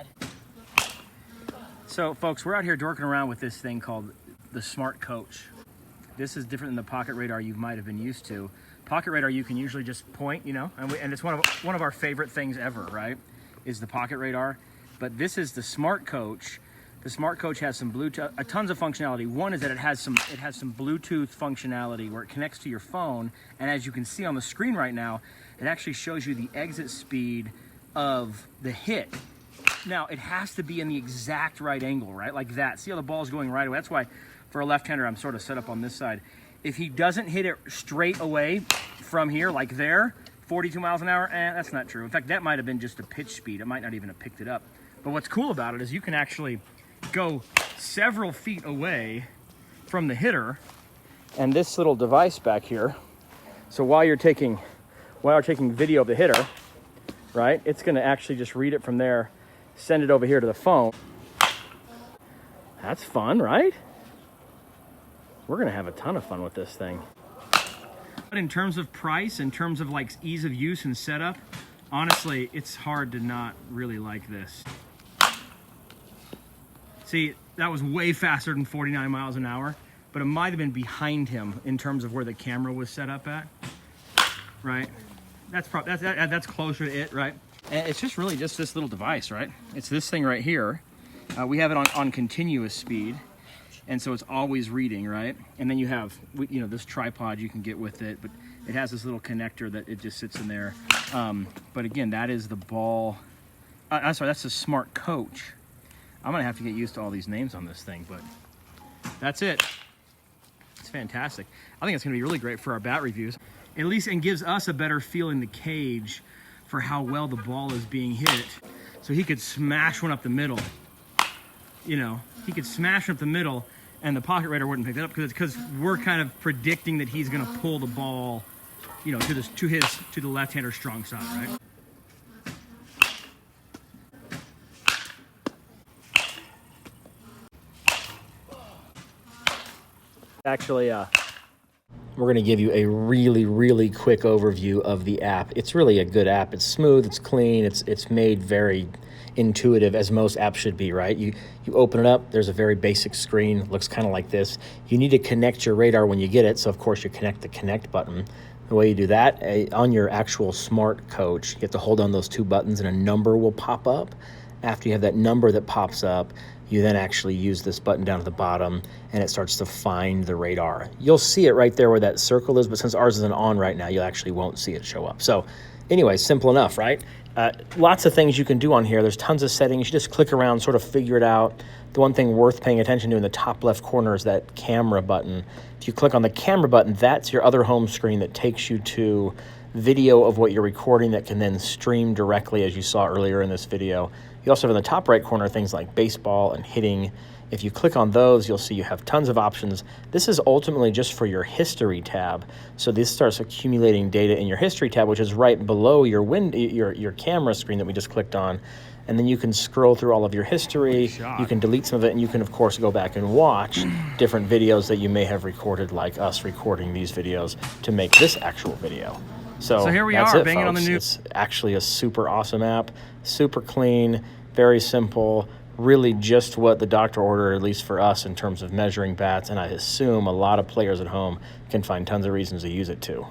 bad. So folks, we're out here dorking around with this thing called the Smart Coach. This is different than the pocket radar you might have been used to. Pocket radar, you can usually just point, you know, and it's one of our favorite things ever, right? Is the pocket radar. But this is the Smart Coach. The Smart Coach has some Bluetooth, tons of functionality. One is that it has some Bluetooth functionality where it connects to your phone, and as you can see on the screen right now, it actually shows you the exit speed of the hit. Now, it has to be in the exact right angle, right? Like that. See how the ball's going right away? That's why, for a left-hander, I'm sort of set up on this side. If he doesn't hit it straight away from here, like there, 42 miles an hour, that's not true. In fact, that might have been just a pitch speed. It might not even have picked it up. But what's cool about it is you can actually go several feet away from the hitter, and this little device back here, so while you're taking video of the hitter, right, it's going to actually just read it from there, send it over here to the phone. That's fun, right? We're going to have a ton of fun with this thing. But in terms of price, in terms of like ease of use and setup, honestly, it's hard to not really like this. See, that was way faster than 49 miles an hour, but it might have been behind him in terms of where the camera was set up at, right? That's closer to it, right? And it's just really just this little device, right? It's this thing right here. We have it on continuous speed, and so it's always reading, right? And then you have, you know, this tripod you can get with it, but it has this little connector that it just sits in there. But again, that is the ball. I'm sorry, that's the Smart Coach. I'm gonna have to get used to all these names on this thing, but that's it. It's fantastic. I think it's gonna be really great for our bat reviews. At least, and gives us a better feel in the cage for how well the ball is being hit. So he could smash one up the middle. You know, he could smash up the middle and the pocket radar wouldn't pick it up because we're kind of predicting that he's gonna pull the ball, you know, to the left-hander strong side, right? Actually, we're going to give you a really quick overview of the app. It's really a good app. It's smooth, it's clean, it's made very intuitive, as most apps should be, right? You open it up, there's a very basic screen, looks kind of like this. You need to connect your radar when you get it, so of course you connect the connect button. The way you do that, on your actual Smart Coach, you have to hold on those two buttons and a number will pop up. After you have that number that pops up, you then actually use this button down at the bottom and it starts to find the radar. You'll see it right there where that circle is, but since ours isn't on right now, you actually won't see it show up. So anyway, simple enough, right? Lots of things you can do on here. There's tons of settings. You just click around, sort of figure it out. The one thing worth paying attention to in the top left corner is that camera button. If you click on the camera button, that's your other home screen that takes you to video of what you're recording that can then stream directly, as you saw earlier in this video. You also have in the top right corner things like baseball and hitting. If you click on those, you'll see you have tons of options. This is ultimately just for your history tab. So this starts accumulating data in your history tab, which is right below your camera screen that we just clicked on. And then you can scroll through all of your history. You can delete some of it, and you can, of course, go back and watch different videos that you may have recorded, like us recording these videos to make this actual video. So here we are, banging folks. on the new. It's actually a super awesome app, super clean, very simple, really just what the doctor ordered, at least for us, in terms of measuring bats, and I assume a lot of players at home can find tons of reasons to use it too.